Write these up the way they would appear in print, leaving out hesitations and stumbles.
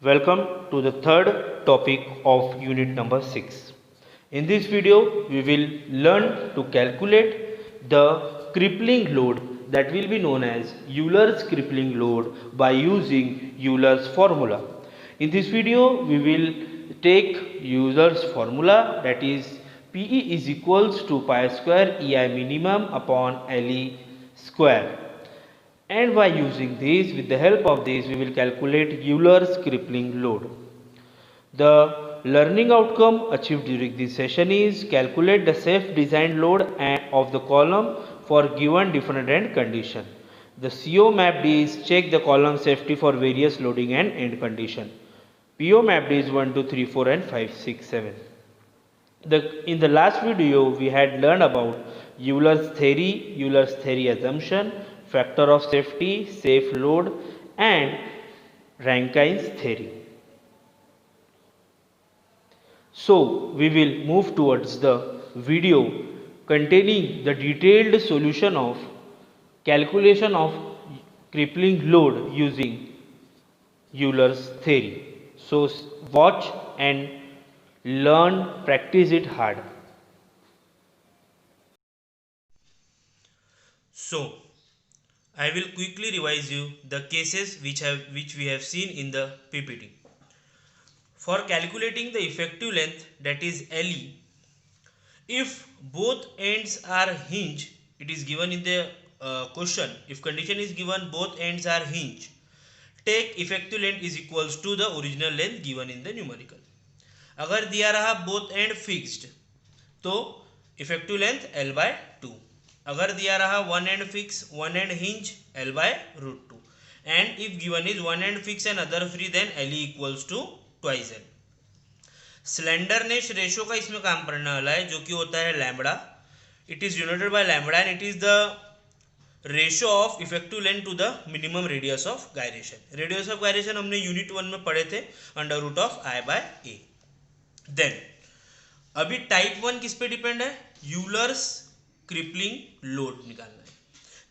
Welcome to the third topic of unit number 6. In this video, we will learn to calculate the crippling load that will be known as Euler's crippling load by using Euler's formula. In this video, we will take Euler's formula, that is PE is equals to pi square EI minimum upon LE square. And by using this, with the help of this, we will calculate Euler's crippling load. The learning outcome achieved during this session is calculate the self-designed load of the column for given different end condition. The CO mapped is check the column safety for various loading and end condition. PO mapped is 1, 2, 3, 4 and 5, 6, 7. In the last video, we had learned about Euler's theory assumption, factor of safety, safe load and Rankine's theory. So, we will move towards the video containing the detailed solution of calculation of crippling load using Euler's theory. So, watch and learn, practice it hard. So, I will quickly revise you the cases which we have seen in the PPT. For calculating the effective length, that is LE, if both ends are hinged, it is given in the question. If condition is given both ends are hinged, take effective length is equals to the original length given in the numerical. अगर दिया रहा both end fixed, तो effective length L by 2. अगर दिया रहा one end fix, one end hinge, L by root 2. And if given is one end fix and other free, then LE equals to twice L. Slenderness ratio का इसमें काम पड़ने वाला है, जो कि होता है lambda. It is denoted by lambda and it is the ratio of effective length to the minimum radius of gyration. Radius of gyration हमने यूनिट 1 में पढ़े थे, under root of I by A. Then अभी type 1 किस पे depend है? Euler's crippling load निकालना है,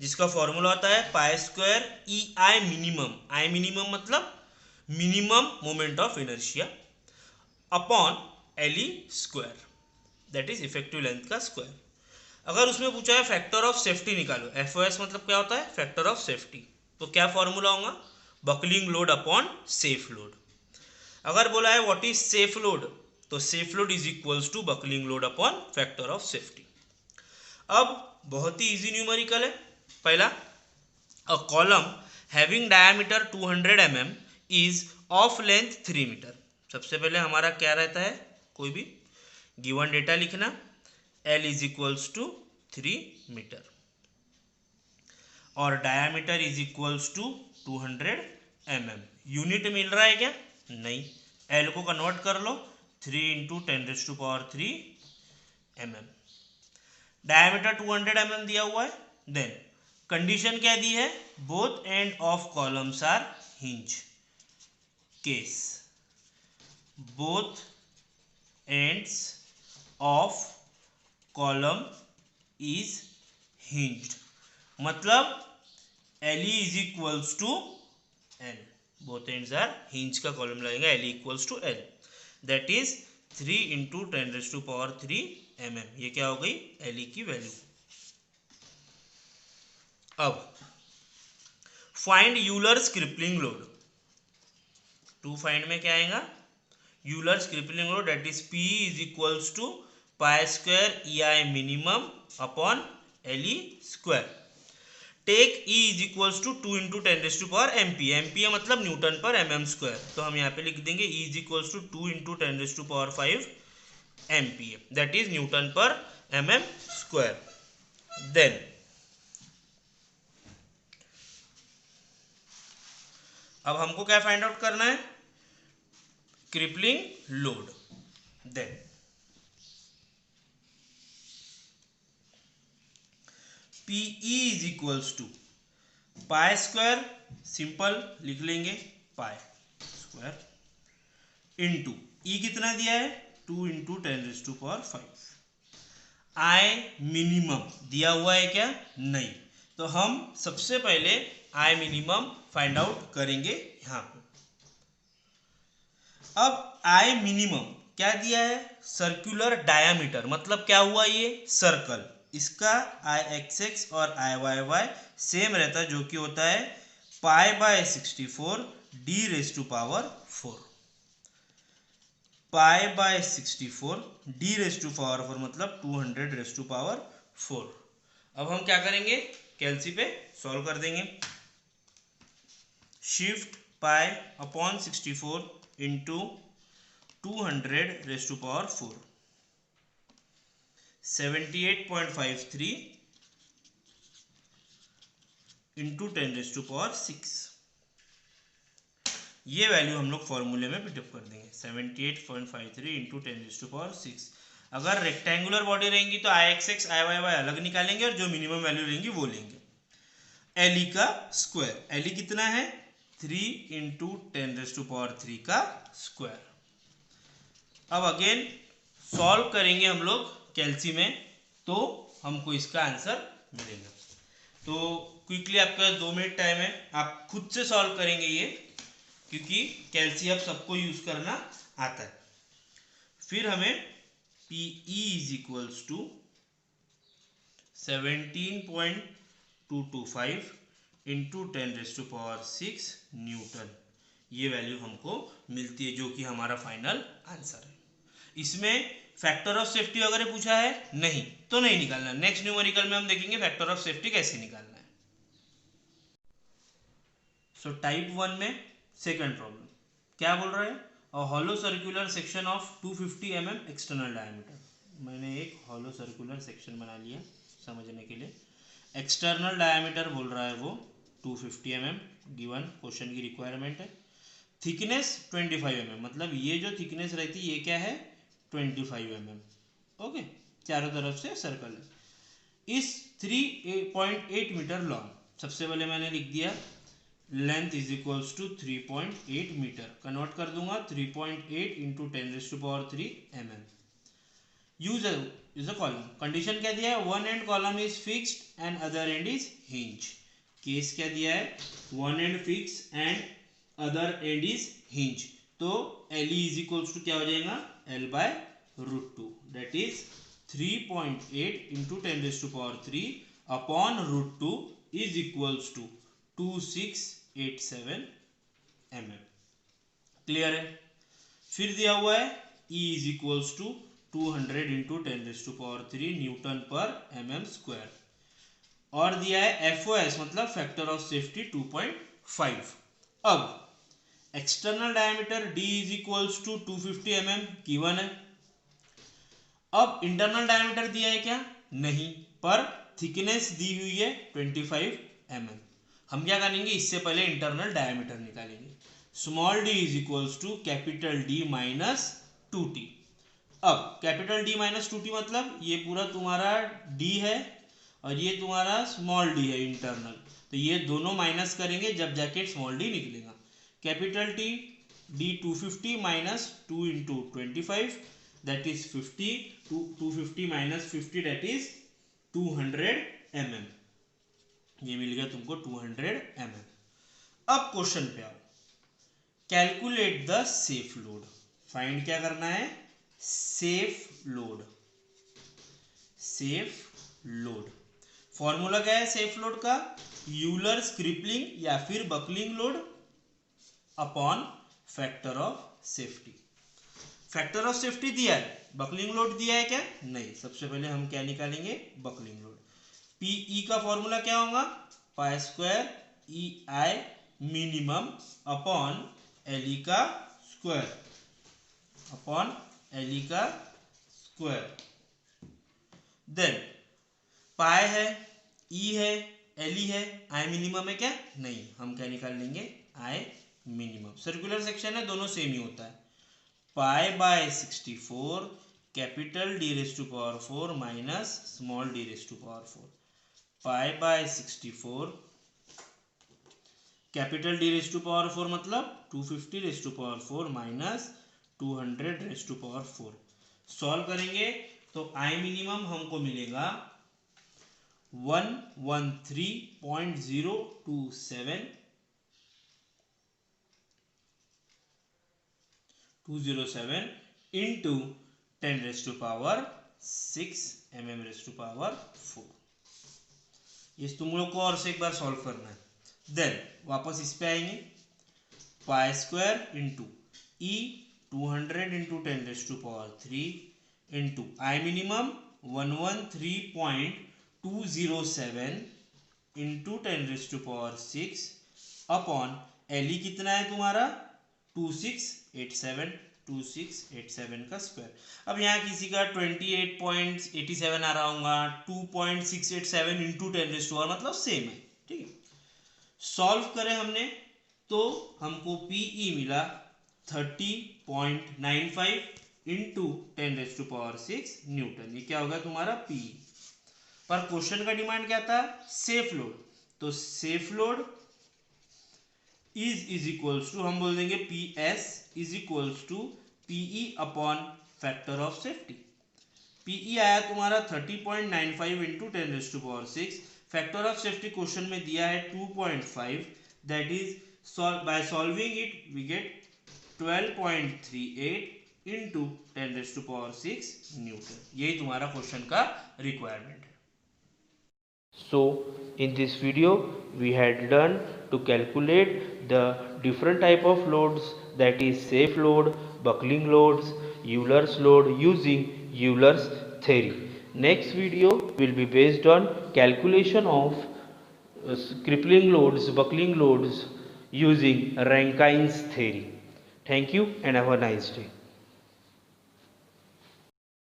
जिसका फॉर्मूला होता है pi square E I minimum. I minimum मतलब minimum moment of inertia upon L square, that is effective length का स्क्वायर. अगर उसमें पूछा है फैक्टर ऑफ सेफ्टी निकालो, एफओएस मतलब क्या होता है? Factor of safety. तो क्या फॉर्मूला होगा? Buckling load upon safe load. अगर बोला है व्हाट इज सेफ लोड, तो safe load is equals to buckling load upon factor of safety. अब बहुत ही इजी न्यूमेरिकल है. पहला, a column having diameter 200 mm is of length 3 metre. सबसे पहले हमारा क्या रहता है? कोई भी गिवन डेटा लिखना. L is equals to 3 metre और diameter is equals to 200 mm. Unit मिल रहा है क्या? नहीं. L को कन्वर्ट कर लो, 3 इंटू 10⁻³ mm. डायमीटर 200 mm दिया हुआ है. देन कंडीशन क्या दी है? Both end of columns are hinge. Case both ends of column is hinged, मतलब LE is equals to L. both ends are hinged का कॉलम लगेगा, LE equals to L, that is 3 into 10⁻³ mm. ये क्या हो गई? LE की value. अब find Euler's crippling load. To find में क्या आएगा? Euler's crippling load, that is P is equals to pi square EI minimum upon LE square. Take E is equals to 2 into 10⁻³ MPa. MPa मतलब Newton पर mm square. तो हम यहाँ पे लिख देंगे E is equals to 2 into 10⁻⁵ MPa, that is Newton पर mm square. Then अब हमको क्या फाइंड आउट करना है? crippling load. Then PE is equals to pi square, simple लिख लेंगे पाई स्क्वायर इंटू E कितना दिया है? 2 इंटू 10⁻⁵. आई मिनिमम दिया हुआ है क्या? नहीं. तो हम सबसे पहले आई मिनिमम फाइंड आउट करेंगे यहाँ पे. अब आई मिनिमम क्या दिया है, सर्कुलर डायामीटर, मतलब क्या हुआ ये सर्कल, इसका आई एक्स एक्स और आई वाई वाई सेम रहता है, जो कि होता है pi by 64 D raise to power 4। Pi by 64 D raise to power 4 मतलब 200 रेज टू पावर 4। अब हम क्या करेंगे, कैलसी पे सॉल्व कर देंगे। Shift pi upon 64 into 200 raise to power 4, 78.53 into 10 raise to power 6। ये वैल्यू हम लोग फॉर्मूले में पुटअप कर देंगे, 78.53 इंटू 10 रेज टू पावर 6। अगर रेक्टेंगुलर बॉडी रहेंगी तो आई एक्स एक्स आई वाई वाई अलग निकालेंगे और जो मिनिमम वैल्यू रहेंगी वो लेंगे। एल का स्क्वायर, एल कितना है 3 इंटू 10 रेज टू पावर 3 का स्क्वायर। अब अगेन सॉल्व करेंगे हम लोग कैलसी में, तो हमको इसका आंसर मिलेगा। तो क्विकली आपके पास 2 मिनट टाइम है, आप खुद से सॉल्व करेंगे ये, क्योंकि कैलसी अब सबको यूज करना आता है। फिर हमें P E is equals to 17.225 into 10 raise to power 6 newton, ये वैल्यू हमको मिलती है, जो कि हमारा फाइनल आंसर है। इसमें फैक्टर ऑफ सेफ्टी वगैरह पूछा है नहीं, तो नहीं निकालना। नेक्स्ट न्यूमेरिकल में हम देखेंगे फैक्टर ऑफ सेफ्टी कैसे निकालना है। सो टाइप 1 में सेकंड प्रॉब्लम क्या बोल रहा है, a hollow circular section of 250 mm external diameter. मैंने एक हॉलो सर्कुलर सेक्शन बना लिया समझने के लिए। एक्सटर्नल डायमीटर बोल रहा है वो 250 mm, गिवन क्वेश्चन की रिक्वायरमेंट है। थिकनेस 25 mm, मतलब ये जो थिकनेस रहती है ये क्या है 25 mm। ओके, चारों तरफ से सर्कल है। इस 3.8 मीटर लॉन्ग, सबसे पहले मैंने लिख दिया length is equals to 3.8 meter, convert कर दूंगा 3.8 into 10 raise to power 3 mm। Use a column, condition क्या दिया है, one end column is fixed and other end is hinge. Case क्या दिया है, one end fix end other end is hinge, तो L is equals to क्या हो जाएगा L by root 2, that is 3.8 into 10 raise to power 3 upon root 2 is equals to 2687 mm। Clear है। फिर दिया हुआ है E is equals to 200 into 10 raise to power 3 newton पर mm स्क्वायर, और दिया है FOS मतलब फैक्टर ऑफ सेफ्टी 2.5। अब external diameter D is equals to 250 mm given है। अब इंटरनल डायमीटर दिया है क्या, नहीं, पर थिकनेस दी हुई है 25 mm। हम क्या करेंगे, इससे पहले इंटरनल डायमीटर निकालेंगे। Small d is equals to capital D minus 2t। अब कैपिटल डी माइनस 2t मतलब ये पूरा तुम्हारा d है और ये तुम्हारा स्मॉल d है इंटरनल, तो ये दोनों माइनस करेंगे जब जाके स्मॉल d निकलेगा। Capital T d 250 minus 2 into 25 that is 50, 250 minus 50 that is 200 mm। ये मिल गया तुमको 200 mm। अब क्वेश्चन पे आओ, calculate the safe load. Find क्या करना है, safe load. Safe load formula क्या है सेफ लोड का, यूलर्स क्रिपलिंग या फिर buckling load upon factor of safety. Factor of safety दिया है, बकलिंग लोड दिया है क्या, नहीं। सबसे पहले हम क्या निकालेंगे, बकलिंग लोड। पीई का फॉर्मूला क्या होगा, पाई square E I minimum upon L का स्क्वायर, अपॉन एल का स्क्वायर। देन पाई है, ई है, एल है, आई मिनिमम है क्या, नहीं। हम क्या निकाल लेंगे, आई मिनिमम। सर्कुलर सेक्शन है, दोनों सेम ही होता है। Pi by 64 capital D raise to power 4 minus small d raise to power 4। Pi by 64 capital D raise to power 4 मतलब 250 raise to power 4 minus 200 raise to power 4। Solve करेंगे तो I minimum हमको मिलेगा 113.027 207 into 10 raised to power 6 mm raised to power 4. ये तुम लोग को और से एक बार सॉल्व करना है। देन वापस इस पे आएंगे, pi square into E 200 into 10 raise to power 3 into I minimum 113.207 into 10 raise to power 6 upon L E कितना है तुम्हारा 2687 का स्क्वायर। अब यहाँ किसी का 28.87 आ रहा होगा, 2.687 इंटू 10 रेज टू पावर मतलब सेम है, ठीक है। सॉल्व करें हमने तो हमको पीई मिला 30.95 into 10 raise to power 6 newton. ये क्या होगा तुम्हारा पीई। पर क्वेश्चन का डिमांड क्या था, सेफ लोड, तो safe load is equals to हम बोल देंगे P S is equals to PE upon factor of safety. PE आया तुम्हारा 30.95 into 10 raise to power 6, factor of safety question में दिया है 2.5, that is by solving it we get 12.38 into 10 raise to power 6 newton. यही तुम्हारा question का requirement है। So in this video we had learned to calculate the different type of loads, that is safe load, buckling loads, Euler's load using Euler's theory. Next video will be based on calculation of crippling loads, buckling loads using Rankine's theory. Thank you and have a nice day.